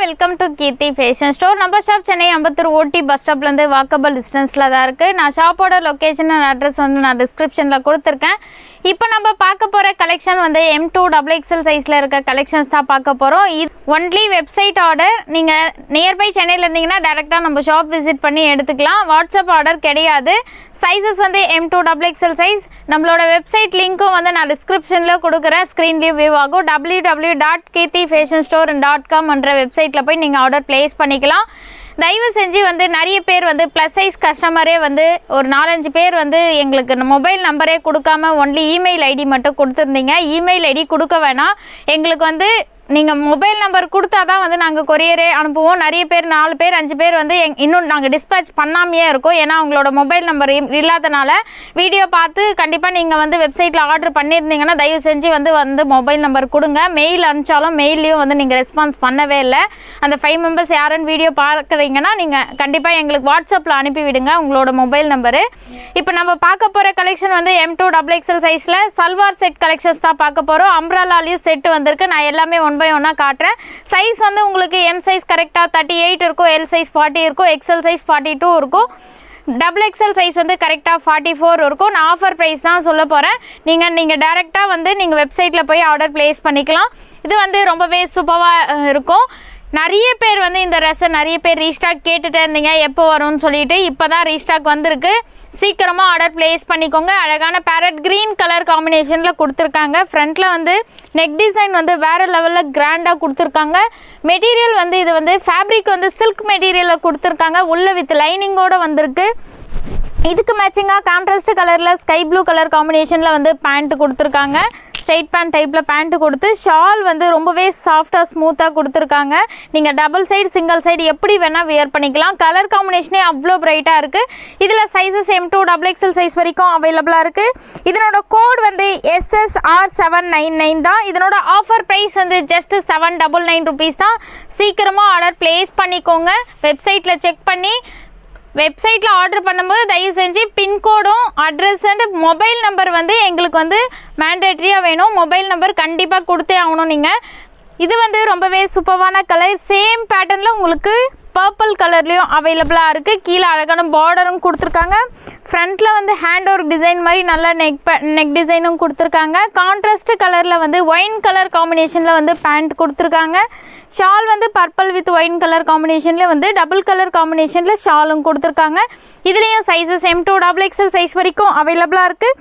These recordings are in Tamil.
Welcome to Keerthi fashion store. நம்ம ஷாப் சென்னை அம்பத்தூர் ஓட்டி பஸ் ஸ்டாப்லேருந்து வாக்கபிள் டிஸ்டன்ஸில் தான் இருக்குது. நான் ஷாப்போட லொக்கேஷன் அண்ட் அட்ரஸ் வந்து நான் டிஸ்கிரிப்ஷனில் கொடுத்துருக்கேன். இப்போ நம்ம பார்க்க போகிற கலெக்ஷன் வந்து M2 XXL சைஸில் இருக்க கலெக்ஷன்ஸ் தான் பார்க்க போகிறோம். இது ஒன்லி வெப்சைட் ஆர்டர். நீங்கள் நியர்பை சென்னையில் இருந்தீங்கன்னா டேரெக்டாக நம்ம ஷாப் விசிட் பண்ணி எடுத்துக்கலாம். வாட்ஸ்அப் ஆர்டர் கிடையாது. சைஸஸ் வந்து M2 XXL சைஸ். நம்மளோட வெப்சைட் லிங்க்கும் வந்து நான் டிஸ்கிரிப்ஷனில் கொடுக்குறேன். ஸ்க்ரீன்லேயும் வியூ ஆகும். www.kirthifashionstore.com என்ற வெப்சைட்டில் போய் நீங்கள் ஆர்டர் ப்ளேஸ் பண்ணிக்கலாம். தயவு செஞ்சு வந்து நிறைய பேர் வந்து ப்ளஸ் சைஸ் கஸ்டமரே வந்து ஒரு 4-5 பேர் வந்து எங்களுக்கு மொபைல் நம்பரே கொடுக்காம ஒன்லி இமெயில் ஐடி மட்டும் கொடுத்துருந்தீங்க. இமெயில் ஐடி கொடுக்க வேணாம். எங்களுக்கு வந்து நீங்கள் மொபைல் நம்பர் கொடுத்தா தான் வந்து நாங்கள் கொரியரே அனுப்புவோம். நிறைய பேர் 4 பேர் 5 பேர் வந்து இன்னும் நாங்கள் டிஸ்பேச் பண்ணாமையே இருக்கோம். ஏன்னா அவங்களோட மொபைல் நம்பர் இல்லாதனால வீடியோ பார்த்து கண்டிப்பாக நீங்கள் வந்து வெப்சைட்டில் ஆர்டர் பண்ணியிருந்தீங்கன்னா தயவு செஞ்சு வந்து மொபைல் நம்பர் கொடுங்க. மெயில் அனுப்பிச்சாலும் மெயிலையும் வந்து நீங்கள் ரெஸ்பான்ஸ் பண்ணவே இல்லை. அந்த 5 மெம்பர்ஸ் யாருன்னு வீடியோ பார்க்குறீங்கன்னா நீங்கள் கண்டிப்பாக எங்களுக்கு வாட்ஸ்அப்பில் அனுப்பி விடுங்க உங்களோட மொபைல் நம்பரு. இப்போ நம்ம பார்க்க போகிற கலெக்ஷன் வந்து M2 XXL சைஸில் சல்வார் செட் கலெக்ஷன்ஸ் தான் பார்க்க போகிறோம். அம்ப்ரலாலையும் செட்டு வந்திருக்கு. நான் எல்லாமே ஒன் பை ஒன்னாக காட்டுறேன். சைஸ் வந்து உங்களுக்கு M சைஸ் கரெக்டாக 38 இருக்கும், L சைஸ் 40 இருக்கும், XL சைஸ் 42 இருக்கும், XXL சைஸ் வந்து கரெக்டாக 44 இருக்கும். நான் ஆஃபர் ப்ரைஸ் தான் சொல்ல போகிறேன். நீங்கள் டேரெக்டாக வந்து நீங்கள் வெப்சைட்டில் போய் ஆர்டர் ப்ளேஸ் பண்ணிக்கலாம். இது வந்து ரொம்பவே சூப்பராக இருக்கும். நிறைய பேர் வந்து இந்த ட்ரெஸ்ஸை நிறைய பேர் ரீஸ்டாக் கேட்டுகிட்டே இருந்தீங்க எப்போ வரும்னு சொல்லிட்டு. இப்போ தான் ரீஸ்டாக் வந்திருக்கு. சீக்கிரமாக ஆர்டர் ப்ளேஸ் பண்ணிக்கோங்க. அழகான பேரட் க்ரீன் கலர் காம்பினேஷனில் கொடுத்துருக்காங்க. ஃப்ரண்ட்டில் வந்து நெக் டிசைன் வந்து வேறு லெவலில் கிராண்டாக கொடுத்துருக்காங்க. மெட்டீரியல் வந்து இது வந்து ஃபேப்ரிக் வந்து சில்க் மெட்டீரியலில் கொடுத்துருக்காங்க. உள்ள வித் லைனிங்கோடு வந்திருக்கு. இதுக்கு மேட்சிங்காக கான்ட்ராஸ்ட் கலரில் ஸ்கை ப்ளூ கலர் காம்பினேஷனில் வந்து பேண்ட் கொடுத்துருக்காங்க. ஸ்ட்ரைட் பேண்ட் டைப்பில் பேண்ட்டு கொடுத்து ஷால் வந்து ரொம்பவே சாஃப்டாக ஸ்மூத்தாக கொடுத்துருக்காங்க. நீங்கள் டபுள் சைடு சிங்கிள் சைடு எப்படி வேணால் வியர் பண்ணிக்கலாம். கலர் காம்பினேஷனே அவ்வளோ பிரைட்டாக இருக்குது. இதில் சைஸஸ் M2 XXL சைஸ் வரைக்கும் அவைலபிளாக இருக்குது. இதனோட கோட் வந்து SSR799 தான். இதனோட ஆஃபர் ப்ரைஸ் வந்து ஜஸ்ட் 799 ருபீஸ் தான். சீக்கிரமாக ஆர்டர் ப்ளேஸ் பண்ணிக்கோங்க. வெப்சைட்டில் செக் பண்ணி வெப்சைட்டில் ஆர்டர் பண்ணும்போது தயவு செஞ்சு பின்கோடும் அட்ரஸ் அண்ட் மொபைல் நம்பர் வந்து எங்களுக்கு வந்து மேண்டேட்ரியாக வேணும். மொபைல் நம்பர் கண்டிப்பாக கொடுத்தே ஆகணும். நீங்கள் இது வந்து ரொம்பவே சூப்பரான கலர். சேம் பேட்டர்னில் உங்களுக்கு பர்பிள் கலர்லேயும் அவைலபிளாக இருக்குது. கீழே அழகான பார்டரும் கொடுத்துருக்காங்க. ஃப்ரண்ட்டில் வந்து ஹேண்ட் ஒர்க் டிசைன் மாதிரி நல்ல நெக் டிசைனும் கொடுத்துருக்காங்க. கான்ட்ராஸ்ட் கலரில் வந்து ஒயின் கலர் காம்பினேஷனில் வந்து பேண்ட் கொடுத்துருக்காங்க. ஷால் வந்து பர்பிள் வித் ஒயின் கலர் காம்பினேஷனில் வந்து டபுள் கலர் காம்பினேஷனில் ஷாலும் கொடுத்துருக்காங்க. இதுலேயும் சைஸஸ் M2 XXL சைஸ் வரைக்கும் அவைலபிளாக இருக்குது.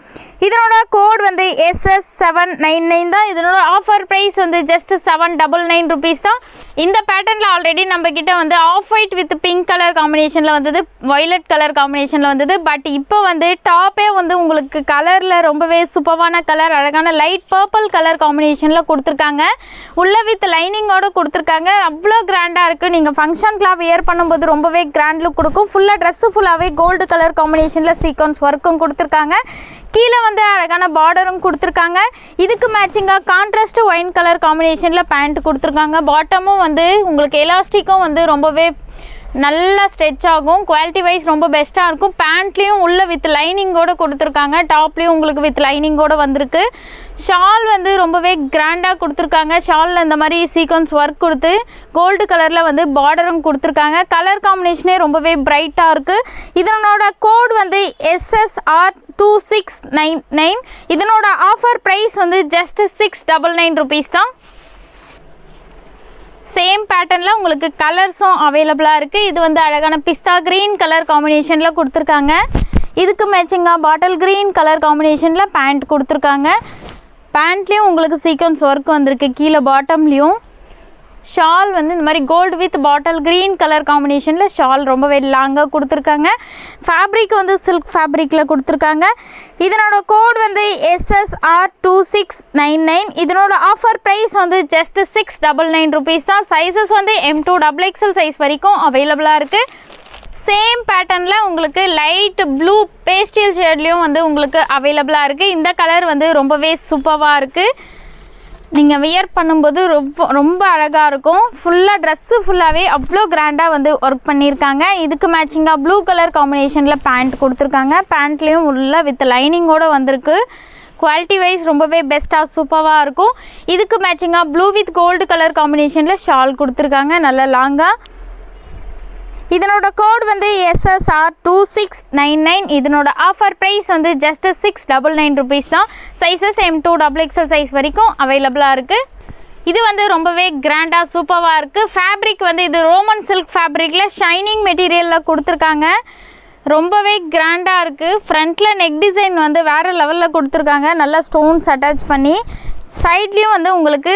இதனோட கோட் வந்து SS799 தான். இதனோட ஆஃபர் ப்ரைஸ் வந்து ஜஸ்ட் 799 ருபீஸ் தான். இந்த பேட்டர்னில் ஆல்ரெடி நம்மக்கிட்ட வந்து off white with pink colour காம்பினேஷனில் வந்தது, வயலட் கலர் காம்பினேஷனில் வந்தது. பட் இப்போ வந்து டாப்பே வந்து உங்களுக்கு கலரில் ரொம்பவே சூப்பரான கலர், அழகான லைட் பர்பிள் கலர் காம்பினேஷனில் கொடுத்துருக்காங்க. உள்ள வித் லைனிங்கோடு கொடுத்துருக்காங்க. அவ்வளோ கிராண்டாக இருக்குது. நீங்கள் ஃபங்க்ஷனுக்குலாம் வியர் பண்ணும்போது ரொம்பவே கிராண்ட் லுக் கொடுக்கும். ஃபுல்லாக ட்ரெஸ்ஸு ஃபுல்லாகவே கோல்டு கலர் காம்பினேஷனில் சீக்வன்ஸ் ஒர்க்கும் கொடுத்துருக்காங்க. கீழே வந்து அழகான பார்டரும் கொடுத்துருக்காங்க. இதுக்கு மேட்சிங்காக கான்ட்ராஸ்ட் ஒயின் கலர் காம்பினேஷனில் பேண்ட் கொடுத்துருக்காங்க. பாட்டமும் வந்து உங்களுக்கு எலாஸ்டிக்கும் வந்து ரொம்பவே நல்லா ஸ்ட்ரெச் ஆகும். குவாலிட்டி வைஸ் ரொம்ப பெஸ்ட்டாக இருக்கும். பேண்ட்லேயும் உள்ள வித் லைனிங்கோடு கொடுத்துருக்காங்க. டாப்லேயும் உங்களுக்கு வித் லைனிங்கோடு வந்திருக்கு. ஷால் வந்து ரொம்பவே கிராண்டாக கொடுத்துருக்காங்க. ஷாலில் இந்த மாதிரி சீக்வன்ஸ் ஒர்க் கொடுத்து கோல்டு கலரில் வந்து பார்டரும் கொடுத்துருக்காங்க. கலர் காம்பினேஷனே ரொம்பவே பிரைட்டாக இருக்குது. இதனோட கோட் வந்து SSR2699. இதனோட ஆஃபர் ப்ரைஸ் வந்து ஜஸ்ட் 699 ருபீஸ் தான். சேம் பேட்டர்னில் உங்களுக்கு கலர்ஸும் அவைலபிளாக இருக்குது. இது வந்து அழகான பிஸ்தா க்ரீன் கலர் காம்பினேஷனில் கொடுத்துருக்காங்க. இதுக்கு மேட்சிங்காக பாட்டில் க்ரீன் கலர் காம்பினேஷனில் பேண்ட் கொடுத்துருக்காங்க. பேண்ட்லேயும் உங்களுக்கு சீக்வன்ஸ் ஒர்க் வந்திருக்கு. கீழே பாட்டம்லேயும் ஷால் வந்து இந்த மாதிரி gold with bottle green colour காம்பினேஷனில் ஷால் ரொம்பவே லாங்காக கொடுத்துருக்காங்க. ஃபேப்ரிக் வந்து சில்க் ஃபேப்ரிக்கில் கொடுத்துருக்காங்க. இதனோட கோட் வந்து SSR2699. இதனோட ஆஃபர் ப்ரைஸ் வந்து ஜஸ்ட் 699 ருபீஸ் தான். சைஸஸ் வந்து M2 XXL சைஸ் வரைக்கும் அவைலபிளாக இருக்குது. சேம் பேட்டர்னில் உங்களுக்கு லைட் ப்ளூ பேஸ்டல் ஷேட்லேயும் வந்து உங்களுக்கு அவைலபிளாக இருக்குது. இந்த கலர் வந்து ரொம்பவே சூப்பராக இருக்குது. நீங்கள் வியர் பண்ணும்போது ரொம்ப அழகாக இருக்கும். ஃபுல்லாக ட்ரெஸ்ஸு ஃபுல்லாகவே அவ்வளோ கிராண்டாக வந்து ஒர்க் பண்ணியிருக்காங்க. இதுக்கு மேட்சிங்காக ப்ளூ கலர் காம்பினேஷனில் பேண்ட் கொடுத்துருக்காங்க. பேண்ட்லேயும் உள்ள வித் லைனிங்கோடு வந்திருக்கு. குவாலிட்டி வைஸ் ரொம்பவே பெஸ்ட்டாக சூப்பராக இருக்கும். இதுக்கு மேட்சிங்காக ப்ளூ வித் கோல்டு கலர் காம்பினேஷனில் ஷால் கொடுத்துருக்காங்க, நல்ல லாங்காக. இதனோட கோட் வந்து SSR2699. இதனோட ஆஃபர் ப்ரைஸ் வந்து ஜஸ்ட் 699 rupees தான். சைஸஸ் M2 XXL சைஸ் வரைக்கும் அவைலபிளாக இருக்குது. இது வந்து ரொம்பவே கிராண்டாக சூப்பராக இருக்குது. ஃபேப்ரிக் வந்து இது ரோமன் சில்க் ஃபேப்ரிக்கில் ஷைனிங் மெட்டீரியலில் கொடுத்துருக்காங்க, ரொம்பவே கிராண்டாக இருக்குது. ஃப்ரண்ட்டில் நெக் டிசைன் வந்து வேறு லெவலில் கொடுத்துருக்காங்க, நல்லா ஸ்டோன்ஸ் அட்டாச் பண்ணி. சைட்லேயும் வந்து உங்களுக்கு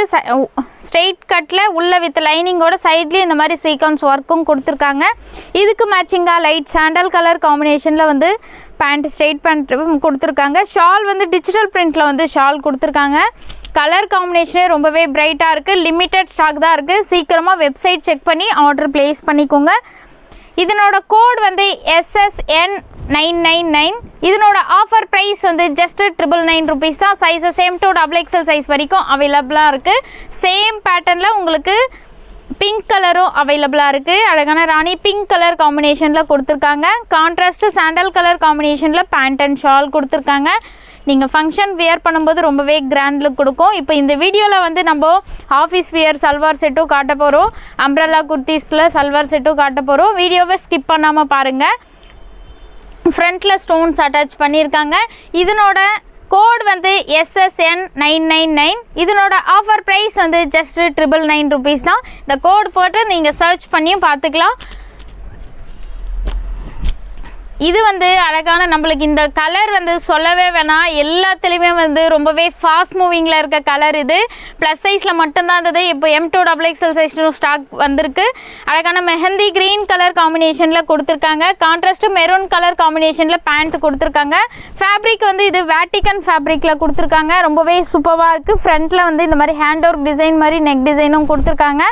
ஸ்ட்ரெயிட் கட்டில் உள்ள வித் லைனிங்கோட சைட்லேயும் இந்த மாதிரி சீக்வன்ஸ் ஒர்க்கும் கொடுத்துருக்காங்க. இதுக்கு மேட்சிங்காக லைட் சாண்டல் கலர் காம்பினேஷனில் வந்து பேண்ட் ஸ்ட்ரெயிட் பேண்ட் கொடுத்துருக்காங்க. ஷால் வந்து டிஜிட்டல் பிரிண்டில் வந்து ஷால் கொடுத்துருக்காங்க. கலர் காம்பினேஷனே ரொம்பவே பிரைட்டாக இருக்குது. லிமிட்டட் ஸ்டாக் தான் இருக்குது. சீக்கிரமாக வெப்சைட் செக் பண்ணி ஆர்டர் ப்ளேஸ் பண்ணிக்கோங்க. இதனோட கோட் வந்து SSN999. இதனோட ஆஃபர் ப்ரைஸ் வந்து ஜஸ்ட் 999 rupees தான். சைஸஸ் M2 XXL சைஸ் வரைக்கும் அவைலபிளாக இருக்குது. சேம் பேட்டர்னில் உங்களுக்கு பிங்க் கலரும் அவைலபிளாக இருக்குது. அழகான ராணி பிங்க் கலர் காம்பினேஷனில் கொடுத்துருக்காங்க. கான்ட்ராஸ்ட் சாண்டல் கலர் காம்பினேஷனில் பேண்ட் அண்ட் ஷால் கொடுத்துருக்காங்க. நீங்கள் ஃபங்க்ஷன் வியர் பண்ணும்போது ரொம்பவே கிராண்ட் லுக் கொடுக்கும். இப்போ இந்த வீடியோவில் வந்து நம்ம ஆஃபீஸ் வியர் சல்வார் செட்டும் காட்ட போகிறோம், அம்ப்ரெல்லா குர்த்திஸில் சல்வார் செட்டும் காட்ட போகிறோம். வீடியோவை ஸ்கிப் பண்ணாமல் பாருங்கள். ஃப்ரண்ட்டில் ஸ்டோன்ஸ் அட்டாச் பண்ணியிருக்காங்க. இதனோட கோட் வந்து SSN999. இதனோட ஆஃபர் ப்ரைஸ் வந்து ஜஸ்ட் 999 rupees தான். இந்த கோட் போட்டு நீங்கள் சர்ச் பண்ணியும் பார்த்துக்கலாம். இது வந்து அழகான நம்மளுக்கு இந்த கலர் வந்து சொல்லவே வேணாம், எல்லாத்துலேயுமே வந்து ரொம்பவே ஃபாஸ்ட் மூவிங்கில் இருக்க கலர். இது ப்ளஸ் சைஸில் மட்டும்தான் இருந்தது, இப்போ M2 XXL சைஸ் ஸ்டாக் வந்திருக்கு. அழகான மெஹந்தி க்ரீன் கலர் காம்பினேஷனில் கொடுத்துருக்காங்க. கான்ட்ராஸ்ட் மெரூன் கலர் காம்பினேஷனில் பேண்ட் கொடுத்துருக்காங்க. ஃபேப்ரிக் வந்து இது வேட்டிக்கன் ஃபேப்ரிக்கில் கொடுத்துருக்காங்க, ரொம்பவே சூப்பராக இருக்குது. ஃப்ரண்ட்டில் வந்து இந்த மாதிரி ஹேண்ட் ஒர்க் டிசைன் மாதிரி நெக் டிசைனும் கொடுத்துருக்காங்க.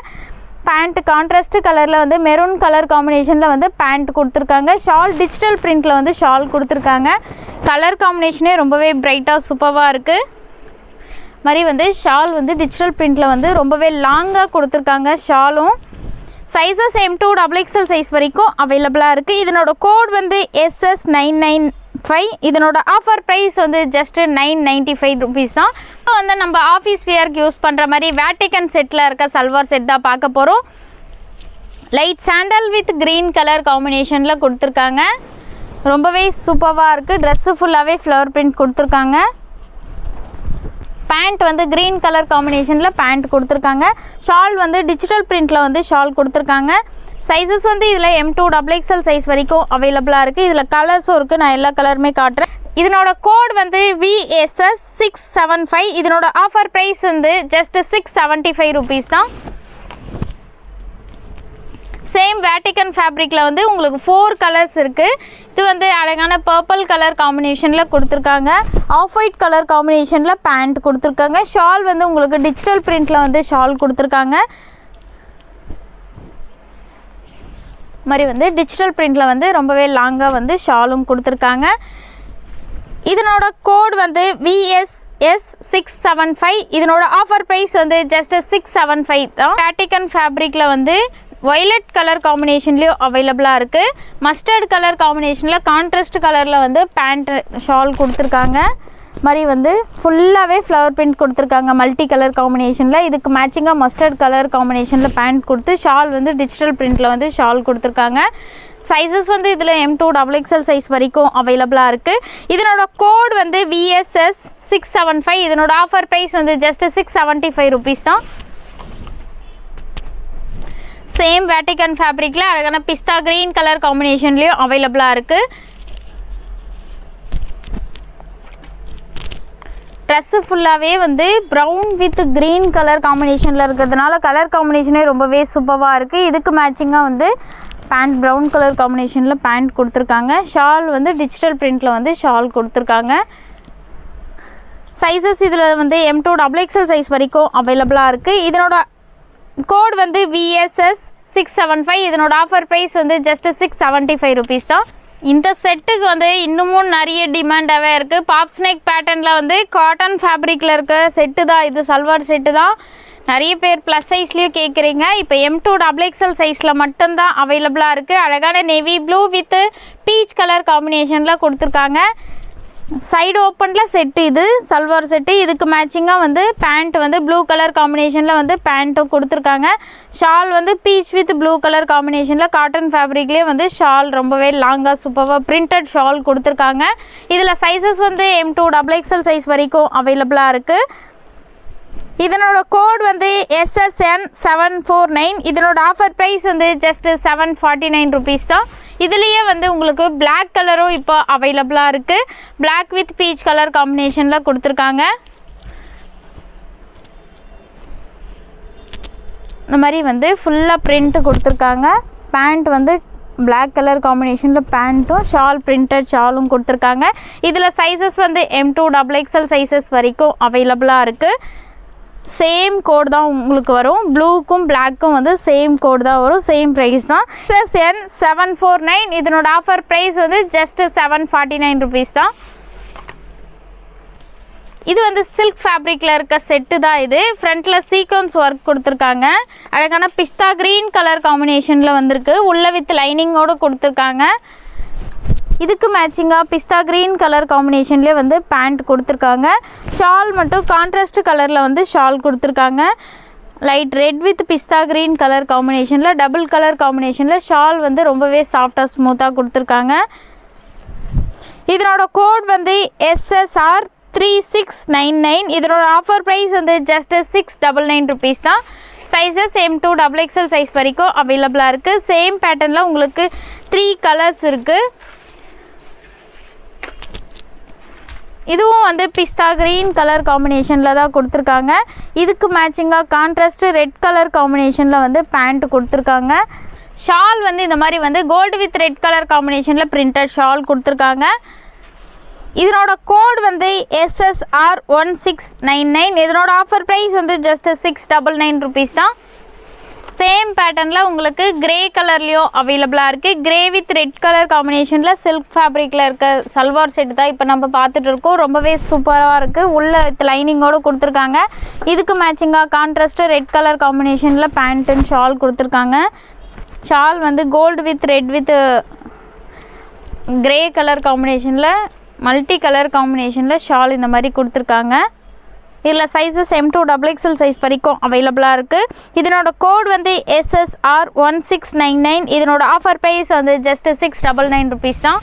பேண்ட் கான்ட்ராஸ்ட் கலரில் வந்து மெரூன் கலர் காம்பினேஷனில் வந்து பேண்ட் கொடுத்துருக்காங்க. ஷால் டிஜிட்டல் பிரிண்டில் வந்து ஷால் கொடுத்துருக்காங்க. கலர் காம்பினேஷனே ரொம்பவே பிரைட்டாக சூப்பராக இருக்குது. மாதிரி வந்து ஷால் வந்து டிஜிட்டல் பிரிண்டில் வந்து ரொம்பவே லாங்காக கொடுத்துருக்காங்க. ஷாலும் சைஸஸ் M2 XXL சைஸ் வரைக்கும் அவைலபிளாக இருக்குது. இதனோட கோட் வந்து SS995. இதனோட ஆஃபர் ப்ரைஸ் வந்து ஜஸ்ட் 995 rupees தான். இப்போ வந்து நம்ம ஆஃபீஸ் வியருக்கு யூஸ் பண்ணுற மாதிரி வேட்டிக்கன் செட்டில் இருக்க சல்வார் செட் தான் பார்க்க போகிறோம். Light sandal with green colour காம்பினேஷனில் கொடுத்துருக்காங்க, ரொம்பவே சூப்பராக இருக்குது. ட்ரெஸ்ஸு ஃபுல்லாகவே ஃப்ளவர் பிரிண்ட் கொடுத்துருக்காங்க. பேண்ட் வந்து க்ரீன் கலர் காம்பினேஷனில் பேண்ட் கொடுத்துருக்காங்க. ஷால் வந்து டிஜிட்டல் பிரிண்டில் வந்து ஷால் கொடுத்துருக்காங்க. சைஸஸ் வந்து இதில் M2 XXL சைஸ் வரைக்கும் அவைலபிளாக இருக்குது. இதில் கலர்ஸும் இருக்குது, நான் எல்லா கலருமே காட்டுறேன். இதனோட கோட் வந்து VSS675. இதனோட ஆஃபர் ப்ரைஸ் வந்து ஜஸ்ட் 675 rupees தான். சேம் வேட்டிக்கன் ஃபேப்ரிக்கில் வந்து உங்களுக்கு 4 கலர்ஸ் இருக்குது. இது வந்து அழகான பர்பிள் கலர் காம்பினேஷனில் கொடுத்துருக்காங்க. ஆஃப் ஒயிட் கலர் காம்பினேஷனில் பேண்ட் கொடுத்துருக்காங்க. ஷால் வந்து உங்களுக்கு டிஜிட்டல் பிரிண்டில் வந்து ஷால் கொடுத்துருக்காங்க. மாதிரி வந்து டிஜிட்டல் பிரிண்டில் வந்து ரொம்பவே லாங்காக வந்து ஷாலும் கொடுத்துருக்காங்க. இதனோட கோட் வந்து VSS675. இதனோட ஆஃபர் ப்ரைஸ் வந்து ஜஸ்ட் 675 தான். வேட்டிக்கன் ஃபேப்ரிக்கில் வந்து வயலட் கலர் காம்பினேஷன்லேயும் அவைலபிளாக இருக்குது. மஸ்டர்ட் கலர் காம்பினேஷனில் கான்ட்ராஸ்ட் கலரில் வந்து பேண்ட் ஷால் கொடுத்துருக்காங்க. மாதிரி வந்து ஃபுல்லாகவே ஃப்ளவர் பிரிண்ட் கொடுத்துருக்காங்க மல்டி கலர் காம்பினேஷனில். இதுக்கு மேட்சிங்காக மஸ்டர்ட் கலர் காம்பினேஷனில் பேண்ட் கொடுத்து ஷால் வந்து டிஜிட்டல் பிரிண்டில் வந்து ஷால் கொடுத்துருக்காங்க. சைஸஸ் வந்து இதில் M2 XXL சைஸ் வரைக்கும் அவைலபிளாக இருக்குது. இதனோட கோட் வந்து VSS675. இதனோட ஆஃபர் ப்ரைஸ் வந்து ஜஸ்ட் 675 rupees தான். சேம் வேட்டிக்கன் ஃபேப்ரிக்கில் அழகான பிஸ்தா க்ரீன் கலர் காம்பினேஷன்லேயும் அவைலபிளாக இருக்குது. ட்ரெஸ்ஸு ஃபுல்லாகவே வந்து ப்ரௌன் வித் க்ரீன் கலர் காம்பினேஷனில் இருக்கிறதுனால கலர் காம்பினேஷனே ரொம்பவே சூப்பராக இருக்குது. இதுக்கு மேட்சிங்காக வந்து பேண்ட் ப்ரௌன் கலர் காம்பினேஷனில் பேண்ட் கொடுத்துருக்காங்க. ஷால் வந்து டிஜிட்டல் பிரிண்டில் வந்து ஷால் கொடுத்துருக்காங்க. சைஸஸ் இதில் வந்து M2 XXL சைஸ் வரைக்கும் அவைலபிளாக இருக்குது. இதனோட கோட் வந்து VSS675. இதனோட ஆஃபர் ப்ரைஸ் வந்து ஜஸ்ட் 675 rupees தான். இந்த செட்டுக்கு வந்து இன்னமும் நிறைய டிமாண்டாகவே இருக்குது. பாப் ஸ்னேக் பேட்டர்னில் வந்து காட்டன் ஃபேப்ரிக்கில் இருக்க செட்டு தான் இது, சல்வார் செட்டு தான். நிறைய பேர் ப்ளஸ் சைஸ்லேயும் கேட்குறீங்க. இப்போ M2 XXL சைஸில் மட்டும்தான் அவைலபிளாக இருக்குது. அழகான navy blue with peach colour காம்பினேஷனில் கொடுத்துருக்காங்க. சைடு ஓப்பனில் செட்டு, இது சல்வார் செட்டு. இதுக்கு மேட்சிங்காக வந்து பேண்ட் வந்து ப்ளூ கலர் காம்பினேஷனில் வந்து பேண்ட்டும் கொடுத்துருக்காங்க. ஷால் வந்து பீச் வித் ப்ளூ கலர் காம்பினேஷனில் காட்டன் ஃபேப்ரிக்லேயே வந்து ஷால் ரொம்பவே லாங்காக சூப்பராக பிரிண்டட் ஷால் கொடுத்துருக்காங்க. இதில் சைஸஸ் வந்து M2 XXL சைஸ் வரைக்கும் அவைலபிளாக இருக்குது. இதனோட கோட் வந்து SSN749. இதனோட ஆஃபர் ப்ரைஸ் வந்து ஜஸ்ட் 749 ருபீஸ் தான். இதுலேயே வந்து உங்களுக்கு பிளாக் கலரும் இப்போ அவைலபிளாக இருக்குது. பிளாக் வித் பீச் கலர் காம்பினேஷனில் கொடுத்துருக்காங்க. இந்த மாதிரி வந்து ஃபுல்லாக பிரிண்ட் கொடுத்துருக்காங்க. பேண்ட் வந்து பிளாக் கலர் காம்பினேஷனில் பேண்ட்டும் ஷால் பிரிண்டட் ஷாலும் கொடுத்துருக்காங்க. இதில் சைஸஸ் வந்து M2 XXL சைஸஸ் வரைக்கும் அவைலபிளாக இருக்குது. சேம் கோட் தான் உங்களுக்கு வரும். ப்ளூக்கும் பிளாக்கும் வந்து சேம் கோட் தான் வரும். சேம் ப்ரைஸ் தான். SSN749. இதனோட ஆஃபர் ப்ரைஸ் வந்து ஜஸ்ட் 749 ருபீஸ் தான். இது வந்து சில்க் ஃபேப்ரிக்கில் இருக்க செட்டு தான். இது ஃப்ரண்ட்டில் சீக்வன்ஸ் ஒர்க் கொடுத்துருக்காங்க. அழகான பிஸ்தா க்ரீன் கலர் காம்பினேஷனில் வந்திருக்கு. உள்ள வித் லைனிங்கோடு கொடுத்துருக்காங்க. இதுக்கு மேட்சிங்காக பிஸ்தா க்ரீன் கலர் காம்பினேஷன்லேயே வந்து பேண்ட் கொடுத்துருக்காங்க. ஷால் மட்டும் கான்ட்ராஸ்ட் கலரில் வந்து ஷால் கொடுத்துருக்காங்க. லைட் ரெட் வித் பிஸ்தா க்ரீன் கலர் காம்பினேஷனில் டபுள் கலர் காம்பினேஷனில் ஷால் வந்து ரொம்பவே சாஃப்டாக ஸ்மூத்தாக கொடுத்துருக்காங்க. இதனோட கோட் வந்து SSR3699. இதனோட ஆஃபர் ப்ரைஸ் வந்து ஜஸ்ட் 699 ருபீஸ் தான். சைஸஸ் M2 XXL சைஸ் வரைக்கும் அவைலபிளாக இருக்குது. சேம் பேட்டர்னில் உங்களுக்கு 3 கலர்ஸ் இருக்குது. இதுவும் வந்து பிஸ்தா க்ரீன் கலர் காம்பினேஷனில் தான் கொடுத்துருக்காங்க. இதுக்கு மேட்சிங்காக கான்ட்ராஸ்ட் ரெட் கலர் காம்பினேஷனில் வந்து பேண்ட் கொடுத்துருக்காங்க. ஷால் வந்து இந்த மாதிரி வந்து கோல்டு வித் ரெட் கலர் காம்பினேஷனில் பிரிண்டட் ஷால் கொடுத்துருக்காங்க. இதனோட கோட் வந்து SSR1699. இதனோட ஆஃபர் ப்ரைஸ் வந்து ஜஸ்ட் 699 ருபீஸ் தான். சேம் பேட்டர்னில் உங்களுக்கு கிரே கலர்லேயும் அவைலபிளாக இருக்குது. கிரே வித் ரெட் கலர் காம்பினேஷனில் சில்க் ஃபேப்ரிக்கில் இருக்க சல்வார் செட் தான் இப்போ நம்ம பார்த்துட்டு இருக்கோம். ரொம்பவே சூப்பராக இருக்குது. உள்ள வித் லைனிங்கோடு கொடுத்துருக்காங்க. இதுக்கு மேட்சிங்காக கான்ட்ராஸ்ட்டு ரெட் கலர் காம்பினேஷனில் பேண்ட் அண்ட் ஷால் கொடுத்துருக்காங்க. ஷால் வந்து gold with red with grey colour காம்பினேஷனில் மல்டி கலர் காம்பினேஷனில் ஷால் இந்த மாதிரி கொடுத்துருக்காங்க. இதில் சைஸஸ் M2 XXL சைஸ் வரைக்கும் அவைலபிளாக இருக்குது. இதனோட கோட் வந்து SSR1699. இதனோட ஆஃபர் ப்ரைஸ் வந்து ஜஸ்ட் 699 ருபீஸ் தான்.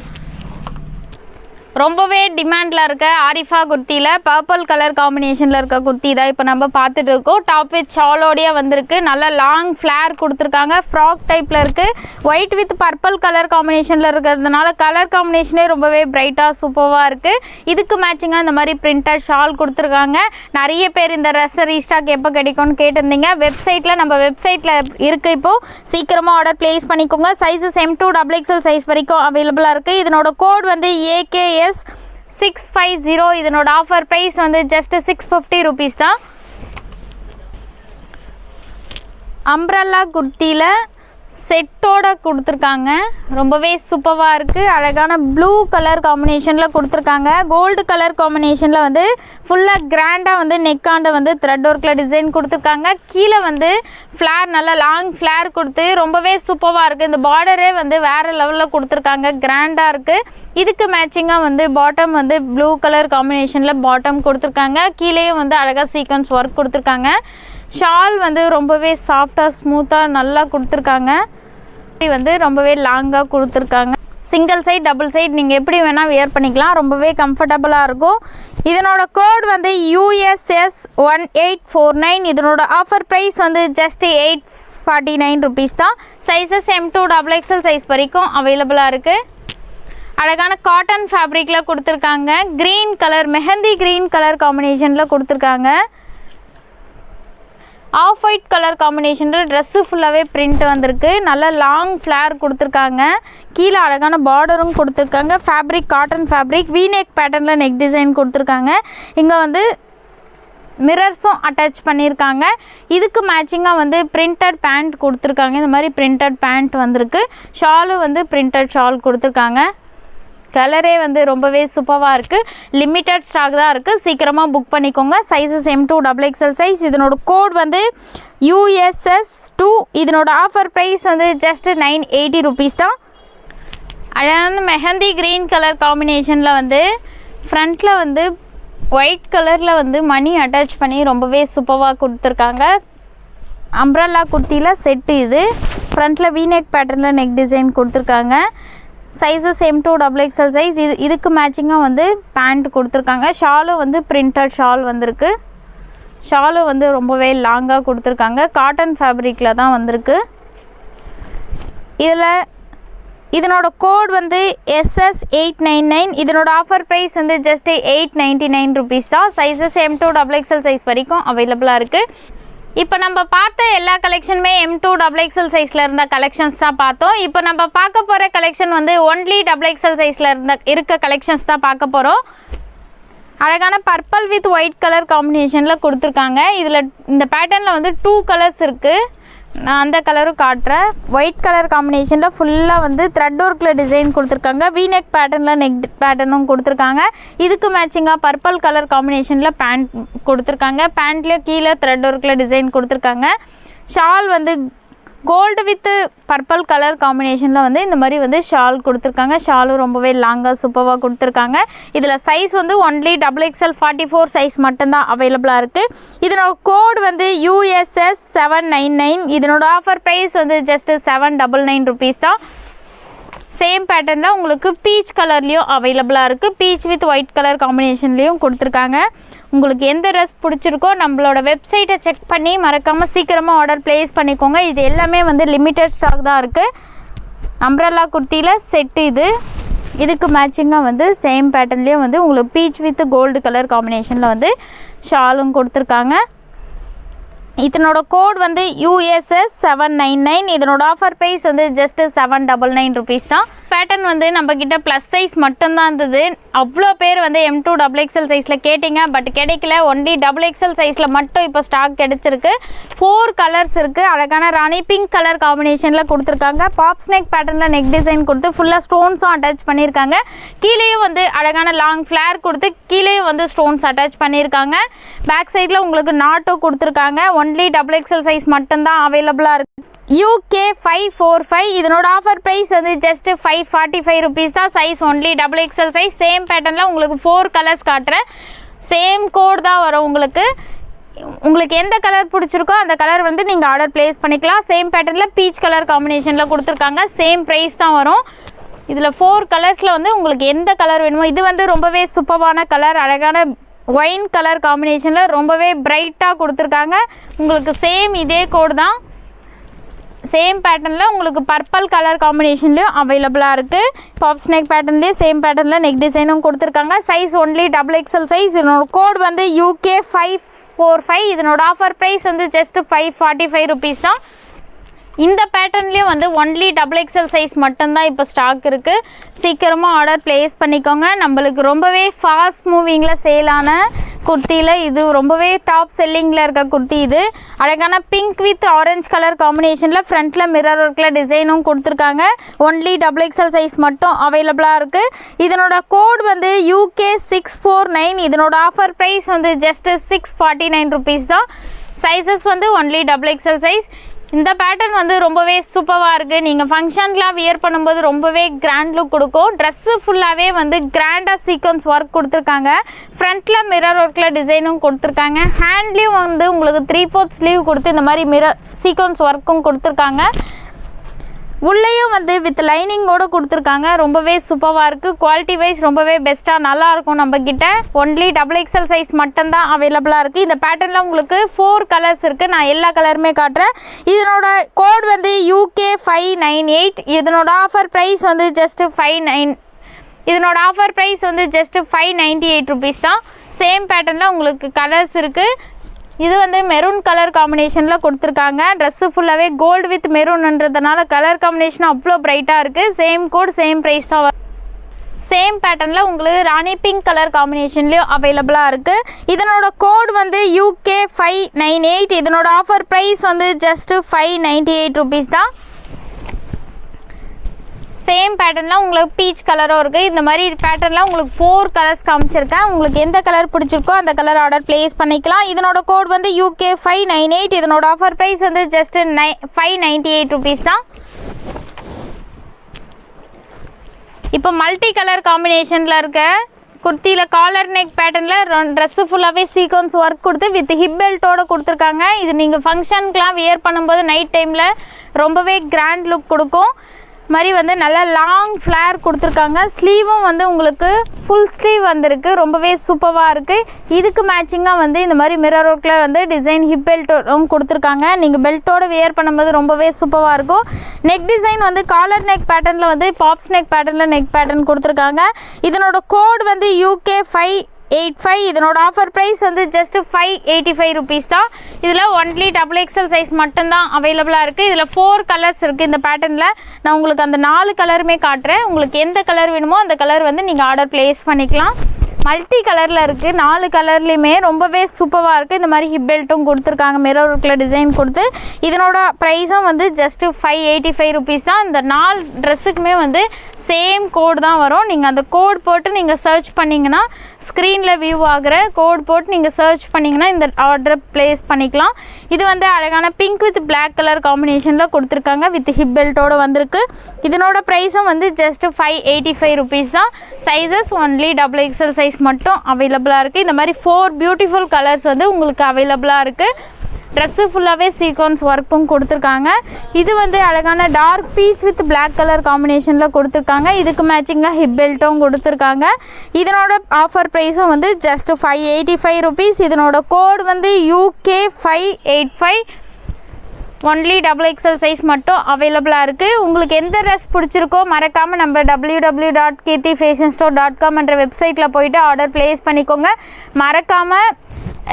ரொம்பவே டிமாண்டில் இருக்க ஆரிஃபா குர்த்தியில் பர்பிள் கலர் காம்பினேஷனில் இருக்க குர்த்தி தான் இப்போ நம்ம பார்த்துட்டு இருக்கோம். டாப் வித் ஷாலோடையே வந்திருக்கு. நல்ல லாங் ஃப்ளேர் கொடுத்துருக்காங்க. ஃப்ராக் டைப்பில் இருக்குது. ஒயிட் வித் பர்பிள் கலர் காம்பினேஷனில் இருக்கிறதுனால கலர் காம்பினேஷனே ரொம்பவே பிரைட்டாக சூப்பராக இருக்குது. இதுக்கு மேட்சிங்காக இந்த மாதிரி பிரிண்டட் ஷால் கொடுத்துருக்காங்க. நிறைய பேர் இந்த ட்ரெஸ்ஸை ரீஸ்டாக் எப்போ கிடைக்கும்னு கேட்டிருந்தீங்க. வெப்சைட்டில் நம்ம வெப்சைட்டில் இருக்குது. இப்போது சீக்கிரமாக ஆர்டர் ப்ளேஸ் பண்ணிக்கோங்க. சைஸஸ் M2 XXL சைஸ் வரைக்கும் அவைலபிளாக இருக்குது. இதனோட கோட் வந்து AKS650. இதனோட ஆஃபர் ப்ரைஸ் வந்து ஜஸ்ட் 650 ருபீஸ் தான். அம்ப்ரல்லா குர்த்தியில் செட்டோட கொடுத்துருக்காங்க. ரொம்பவே சூப்பராக இருக்குது. அழகான ப்ளூ கலர் காம்பினேஷனில் கொடுத்துருக்காங்க. கோல்டு கலர் காம்பினேஷனில் வந்து ஃபுல்லாக கிராண்டாக வந்து நெக்காண்ட வந்து த்ரெட் ஒர்க்கில் டிசைன் கொடுத்துருக்காங்க. கீழே வந்து ஃப்ளேர் நல்லா லாங் ஃப்ளேர் கொடுத்து ரொம்பவே சூப்பராக இருக்குது. இந்த பார்டரே வந்து வேறு லெவலில் கொடுத்துருக்காங்க. கிராண்டாக இருக்குது. இதுக்கு மேட்சிங்காக வந்து பாட்டம் வந்து ப்ளூ கலர் காம்பினேஷனில் பாட்டம் கொடுத்துருக்காங்க. கீழேயும் வந்து அழகாக சீக்வன்ஸ் ஒர்க் கொடுத்துருக்காங்க. ஷால் வந்து ரொம்பவே சாஃப்டாக ஸ்மூத்தாக நல்லா கொடுத்துருக்காங்க. வந்து ரொம்பவே லாங்காக கொடுத்துருக்காங்க. சிங்கிள் சைட் டபுள் சைட் நீங்கள் எப்படி வேணால் வியர் பண்ணிக்கலாம். ரொம்பவே கம்ஃபர்டபுளாக இருக்கும். இதனோட கோட் வந்து USS1849. இதனோட ஆஃபர் ப்ரைஸ் வந்து ஜஸ்ட் 849 ருபீஸ் தான். சைஸஸ் M2 XXL சைஸ் வரைக்கும் அவைலபிளாக இருக்குது. அழகான காட்டன் ஃபேப்ரிக்கில் கொடுத்துருக்காங்க. Green colour mehndi green colour காம்பினேஷனில் கொடுத்துருக்காங்க. ஆஃப் ஒயிட் கலர் காம்பினேஷனில் ட்ரெஸ்ஸு ஃபுல்லாகவே பிரிண்ட் வந்திருக்கு. நல்ல லாங் ஃப்ளேர் கொடுத்துருக்காங்க. கீழே அழகான பார்டரும் கொடுத்துருக்காங்க. ஃபேப்ரிக் காட்டன் ஃபேப்ரிக் வீநெக் பேட்டர்னில் நெக் டிசைன் கொடுத்துருக்காங்க. இங்கே வந்து மிரர்ஸும் அட்டாச் பண்ணியிருக்காங்க. இதுக்கு மேட்சிங்காக வந்து பிரிண்டட் பேண்ட் கொடுத்துருக்காங்க. இந்த மாதிரி பிரிண்டட் பேண்ட் வந்திருக்கு. ஷாலும் வந்து பிரிண்டட் ஷால் கொடுத்துருக்காங்க. கலரே வந்து ரொம்பவே சூப்பராக இருக்குது. லிமிட்டட் ஸ்டாக் தான் இருக்குது. சீக்கிரமாக புக் பண்ணிக்கோங்க. Sizes M2 XXL size. இதனோட கோட் வந்து USS2. இதனோட ஆஃபர் ப்ரைஸ் வந்து ஜஸ்ட் 980 ருபீஸ் தான். அழகான மெஹந்தி க்ரீன் கலர் காம்பினேஷனில் வந்து ஃப்ரண்ட்டில் வந்து ஒயிட் கலரில் வந்து மணி அட்டாச் பண்ணி ரொம்பவே சூப்பராக கொடுத்துருக்காங்க. அம்ப்ரல்லா குர்த்தியில் செட்டு இது. ஃப்ரண்ட்டில் வீநெக் பேட்டர்னில் நெக் டிசைன் கொடுத்துருக்காங்க. Sizes M2 XXL size. இதுக்கு மேட்சிங்காக வந்து பேண்ட் கொடுத்துருக்காங்க. ஷாலும் வந்து பிரிண்டட் ஷால் வந்திருக்கு. ஷாலும் வந்து ரொம்பவே லாங்காக கொடுத்துருக்காங்க. காட்டன் ஃபேப்ரிக்கில் தான் வந்திருக்கு. இதனோட கோட் வந்து SS899. இதனோட ஆஃபர் ப்ரைஸ் வந்து ஜஸ்ட் 899 ருபீஸ் தான். சைஸஸ் M2 XXL சைஸ் வரைக்கும் அவைலபிளாக இருக்குது. இப்போ நம்ம பார்த்த எல்லா கலெக்ஷனுமே M2 XXL சைஸில் இருந்த கலெக்ஷன்ஸ் தான் பார்த்தோம். இப்போ நம்ம பார்க்க போகிற கலெக்ஷன் வந்து ஒன்லி XXL சைஸில் இருக்க கலெக்ஷன்ஸ் தான் பார்க்க போகிறோம். அழகான பர்பிள் வித் ஒயிட் கலர் காம்பினேஷனில் கொடுத்துருக்காங்க. இதில் இந்த பேட்டர்னில் வந்து 2 கலர்ஸ் இருக்குது. நான் அந்த கலரும் காட்டுறேன். ஒயிட் கலர் காம்பினேஷனில் ஃபுல்லாக வந்து த்ரெட் ஒர்க்கில் டிசைன் கொடுத்துருக்காங்க. வீநெக் பேட்டர்னில் நெக் பேட்டர்னும் கொடுத்துருக்காங்க. இதுக்கு மேட்சிங்காக பர்பிள் கலர் காம்பினேஷனில் பேண்ட் கொடுத்துருக்காங்க. பேண்ட்லேயும் கீழே த்ரெட் ஒர்க்கில் டிசைன் கொடுத்துருக்காங்க. ஷால் வந்து கோல்டு வித் பர்பிள் கலர் காம்பினேஷனில் வந்து இந்த மாதிரி வந்து ஷால் கொடுத்துருக்காங்க. ஷாலும் ரொம்பவே லாங்காக சூப்பராக கொடுத்துருக்காங்க. இதில் சைஸ் வந்து ஒன்லி XXL 44 சைஸ் மட்டும்தான் அவைலபிளாக இருக்குது. இதனோட கோட் வந்து USS 799. இதனோட ஆஃபர் ப்ரைஸ் வந்து ஜஸ்ட் 799 ருபீஸ் தான். சேம் பேட்டர்னில் உங்களுக்கு பீச் கலர்லேயும் அவைலபிளாக இருக்குது. பீச் வித் ஒயிட் கலர் காம்பினேஷன்லேயும் கொடுத்துருக்காங்க. உங்களுக்கு எந்த ட்ரெஸ் பிடிச்சிருக்கோ நம்மளோட வெப்சைட்டை செக் பண்ணி மறக்காமல் சீக்கிரமாக ஆர்டர் ப்ளேஸ் பண்ணிக்கோங்க. இது எல்லாமே வந்து லிமிட்டட் ஸ்டாக் தான் இருக்குது. அம்ப்ரல்லா குர்த்தியில் செட்டு இது. இதுக்கு மேட்சிங்காக வந்து சேம் பேட்டர்ன்லேயும் வந்து உங்களுக்கு பீச் வித் கோல்டு கலர் காம்பினேஷனில் வந்து ஷாலும் கொடுத்துருக்காங்க. இதனோட கோட் வந்து USS 799. இதனோட ஆஃபர் ப்ரைஸ் வந்து ஜஸ்ட் 799 ருபீஸ் தான். பேட்டர்ன் வந்து நம்மக்கிட்ட ப்ளஸ் சைஸ் மட்டும்தான் இருந்தது. அவ்வளோ பேர் வந்து M2 XXL சைஸில் கேட்டிங்க, பட் கிடைக்கல. ஒன்லி XXL சைஸில் மட்டும் இப்போ ஸ்டாக் கிடச்சிருக்கு. 4 கலர்ஸ் இருக்குது. அழகான ராணி பிங்க் கலர் காம்பினேஷனில் கொடுத்துருக்காங்க. பாப் ஸ்னேக் பேட்டர்னில் நெக் டிசைன் கொடுத்து ஃபுல்லாக ஸ்டோன்ஸும் அட்டாச் பண்ணியிருக்காங்க. கீழேயும் வந்து அழகான லாங் ஃப்ளேர் கொடுத்து கீழேயும் வந்து ஸ்டோன்ஸ் அட்டாச் பண்ணியிருக்காங்க. பேக் சைடில் உங்களுக்கு நாட்டும் கொடுத்துருக்காங்க. ஒன்லி XXL சைஸ் மட்டும்தான் அவைலபிளாக இருக்குது. UK 545. இதனோட ஆஃபர் ப்ரைஸ் வந்து ஜஸ்ட் 545 ருபீஸ் தான். Size only XXL size. Same பேட்டர்னில் உங்களுக்கு 4 கலர்ஸ் காட்டுறேன். சேம் கோட் தான் வரும் உங்களுக்கு எந்த கலர் பிடிச்சிருக்கோ அந்த கலர் வந்து நீங்கள் ஆர்டர் ப்ளேஸ் பண்ணிக்கலாம். சேம் பேட்டர்னில் பீச் கலர் காம்பினேஷனில் கொடுத்துருக்காங்க. சேம் ப்ரைஸ் தான் வரும். இதில் 4 கலர்ஸில் வந்து உங்களுக்கு எந்த கலர் வேணுமோ. இது வந்து ரொம்பவே சூப்பரான கலர். அழகான ஒயின் கலர் காம்பினேஷனில் ரொம்பவே பிரைட்டாக கொடுத்துருக்காங்க. உங்களுக்கு சேம் இதே கோட் தான். சேம் பேட்டர்னில் உங்களுக்கு பர்பிள் கலர் காம்பினேஷன்லேயும் அவைலபிளாக இருக்குது. பாப் ஸ்னேக் பேட்டர்ன்லேயே சேம் பேட்டர்னில் நெக் டிசைனும் கொடுத்துருக்காங்க. Size only XXL size. இதனோட கோட் வந்து UK 545. இதனோட ஆஃபர் ப்ரைஸ் வந்து ஜஸ்ட் 545 ருபீஸ் தான். இந்த பேட்டர்ன்லேயும் வந்து ஒன்லி XXL சைஸ் மட்டும்தான் இப்போ ஸ்டாக் இருக்குது. சீக்கிரமாக ஆர்டர் ப்ளேஸ் பண்ணிக்கோங்க. நம்மளுக்கு ரொம்பவே ஃபாஸ்ட் மூவிங்கில் சேலான குர்த்தியில் இது ரொம்பவே டாப் செல்லிங்கில் இருக்க குர்த்தி. இது அழகான பிங்க் வித் ஆரஞ்ச் கலர் காம்பினேஷனில் ஃப்ரண்ட்டில் மிரர் ஒர்க்கில் டிசைனும் கொடுத்துருக்காங்க. ஒன்லி XXL சைஸ் மட்டும் அவைலபிளாக இருக்குது. இதனோட கோட் வந்து UK 649. இதனோட ஆஃபர் ப்ரைஸ் வந்து ஜஸ்ட் 649 ருபீஸ் தான். சைஸஸ் வந்து ஒன்லி XXL சைஸ். இந்த பேட்டர்ன் வந்து ரொம்பவே சூப்பராக இருக்குது. நீங்கள் ஃபங்க்ஷன்லாம் வியர் பண்ணும்போது ரொம்பவே கிராண்ட் லுக் கொடுக்கும். ட்ரெஸ்ஸு ஃபுல்லாகவே வந்து கிராண்டாக சீக்வன்ஸ் ஒர்க் கொடுத்துருக்காங்க. ஃப்ரண்ட்டில் மிரர் ஒர்க்கில் டிசைனும் கொடுத்துருக்காங்க. ஹேண்ட்லேயும் வந்து உங்களுக்கு 3/4 ஸ்லீவ் கொடுத்து இந்த மாதிரி மிரர் சீக்வன்ஸ் ஒர்க்கும் கொடுத்துருக்காங்க. உள்ளேயும் வந்து வித் லைனிங்கோடு கொடுத்துருக்காங்க. ரொம்பவே சூப்பராக இருக்குது. குவாலிட்டி வைஸ் ரொம்பவே பெஸ்ட்டாக நல்லாயிருக்கும். நம்மக்கிட்ட ஒன்லி XXL சைஸ் மட்டும்தான் அவைலபிளாக இருக்குது. இந்த பேட்டர்னில் உங்களுக்கு 4 கலர்ஸ் இருக்குது. நான் எல்லா கலருமே காட்டுறேன். இதனோட கோட் வந்து UK 598. இதனோட ஆஃபர் ப்ரைஸ் வந்து ஜஸ்ட் 598 ருபீஸ் தான். சேம் பேட்டர்னில் உங்களுக்கு கலர்ஸ் இருக்குது. இது வந்து மெரூன் கலர் காம்பினேஷனில் கொடுத்துருக்காங்க. ட்ரெஸ்ஸு ஃபுல்லாகவே கோல்டு வித் மெரூன்ன்றதுனால கலர் காம்பினேஷன் அவ்வளோ பிரைட்டாக இருக்குது. சேம் கோட் சேம் ப்ரைஸ் தான். சேம் பேட்டர்னில் உங்களுக்கு ராணி பிங்க் கலர் காம்பினேஷன்லேயும் அவைலபிளாக இருக்குது. இதனோட கோட் வந்து UK 598. இதனோட ஆஃபர் ப்ரைஸ் வந்து ஜஸ்ட் 598 ருபீஸ் தான். சேம் பேட்டர்னில் உங்களுக்கு பீச் கலரும் இருக்குது. இந்த மாதிரி பேட்டர்னில் உங்களுக்கு 4 கலர்ஸ் காமிச்சிருக்கேன். உங்களுக்கு எந்த கலர் பிடிச்சிருக்கோ அந்த கலர் ஆர்டர் ப்ளேஸ் பண்ணிக்கலாம். இதனோட கோட் வந்து UK 598. இதனோட ஆஃபர் ப்ரைஸ் வந்து ஜஸ்ட் 598 ருபீஸ் தான். இப்போ மல்டி கலர் காம்பினேஷனில் இருக்க குர்த்தியில் காலர் நெக் பேட்டர்னில் ட்ரெஸ்ஸு ஃபுல்லாகவே சீக்வன்ஸ் ஒர்க் கொடுத்து வித் ஹிப் பெல்ட்டோடு கொடுத்துருக்காங்க. இது நீங்கள் ஃபங்க்ஷனுக்குலாம் வியர் பண்ணும்போது நைட் டைமில் ரொம்பவே கிராண்ட் லுக் கொடுக்கும். மாதிரி வந்து நல்லா லாங் ஃப்ளேர் கொடுத்துருக்காங்க. ஸ்லீவும் வந்து உங்களுக்கு ஃபுல் ஸ்லீவ் வந்திருக்கு, ரொம்பவே சூப்பராக இருக்குது. இதுக்கு மேட்சிங்காக வந்து இந்த மாதிரி மிரர் ஒர்க்கில் வந்து டிசைன் ஹிப் பெல்ட்டும் கொடுத்துருக்காங்க. நீங்கள் பெல்ட்டோடு வியர் பண்ணும்போது ரொம்பவே சூப்பராக இருக்கும். நெக் டிசைன் வந்து காலர் நெக் பேட்டர்னில் வந்து பாப்ஸ் நெக் பேட்டர்னில் நெக் பேட்டர்ன் கொடுத்துருக்காங்க. இதனோட கோட் வந்து UK 585. இதனோட ஆஃபர் ப்ரைஸ் வந்து ஜஸ்ட் 585 ருபீஸ் தான். இதில் ஒன்லி XXL சைஸ் மட்டும்தான் அவைலபிளாக இருக்குது. இதில் 4 கலர்ஸ் இருக்குது இந்த பேட்டர்னில். நான் உங்களுக்கு அந்த 4 கலருமே காட்டுறேன். உங்களுக்கு எந்த கலர் வேணுமோ அந்த கலர் வந்து நீங்கள் ஆர்டர் ப்ளேஸ் பண்ணிக்கலாம். மல்டி கலரில் இருக்குது, 4 கலர்லேயுமே ரொம்பவே சூப்பராக இருக்குது. இந்த மாதிரி ஹிப் பெல்ட்டும் கொடுத்துருக்காங்க, மிரர் ஒர்க்கில் டிசைன் கொடுத்து. இதனோட ப்ரைஸும் வந்து ஜஸ்ட்டு 585 ருபீஸ் தான். இந்த 4 ட்ரெஸ்ஸுக்குமே வந்து சேம் கோட் தான் வரும். நீங்கள் அந்த கோட் போட்டு நீங்கள் சர்ச் பண்ணிங்கன்னா, ஸ்க்ரீனில் வியூ ஆகிற கோட் போட்டு நீங்கள் சர்ச் பண்ணிங்கன்னா இந்த ஆர்டர் ப்ளேஸ் பண்ணிக்கலாம். இது வந்து அழகான பிங்க் வித் பிளாக் கலர் காம்பினேஷனில் கொடுத்துருக்காங்க, வித் ஹிப் பெல்ட்டோடு வந்திருக்கு. இதனோட ப்ரைஸும் வந்து ஜஸ்ட்டு 585 ருபீஸ் தான். சைஸஸ் ஒன்லி XXL சைஸ் மட்டும் அவைலபிளாக இருக்குது. இந்த மாதிரி 4 பியூட்டிஃபுல் கலர்ஸ் வந்து உங்களுக்கு அவைலபிளாக இருக்குது. ட்ரெஸ்ஸு ஃபுல்லாகவே சீக்வன்ஸ் ஒர்க்கும் கொடுத்துருக்காங்க. இது வந்து அழகான dark peach with black colour காம்பினேஷனில் கொடுத்துருக்காங்க. இதுக்கு மேட்சிங்காக ஹிப் பெல்ட்டும் கொடுத்துருக்காங்க. இதனோட ஆஃபர் ப்ரைஸும் வந்து ஜஸ்ட் 585 ருபீஸ். இதனோட கோட் வந்து UK 585. ஒன்லி XXL சைஸ் மட்டும் அவைலபிளாக இருக்குது. உங்களுக்கு எந்த ட்ரெஸ் பிடிச்சிருக்கோ மறக்காமல் நம்ம www.kirthifashionstore.com என்ற வெப்சைட்டில் போய்ட்டு ஆர்டர் ப்ளேஸ் பண்ணிக்கோங்க. மறக்காமல்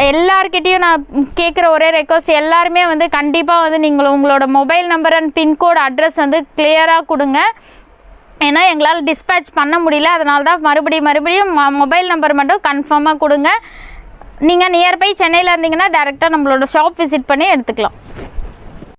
எல்லார்கிட்டையும் நான் கேட்குற ஒரே ரெக்வஸ்ட், எல்லாருமே வந்து கண்டிப்பாக வந்து நீங்கள் உங்களோட mobile number and pincode address வந்து கிளியராக கொடுங்க. ஏன்னா எங்களால் டிஸ்பேட்ச் பண்ண முடியல, அதனால தான் மறுபடியும் மொபைல் நம்பர் மட்டும் கன்ஃபார்மாக கொடுங்க. நீங்கள் நியர்பை சென்னையில் இருந்தீங்கன்னா டேரெக்டாக நம்மளோட ஷாப் விசிட் பண்ணி எடுத்துக்கலாம்.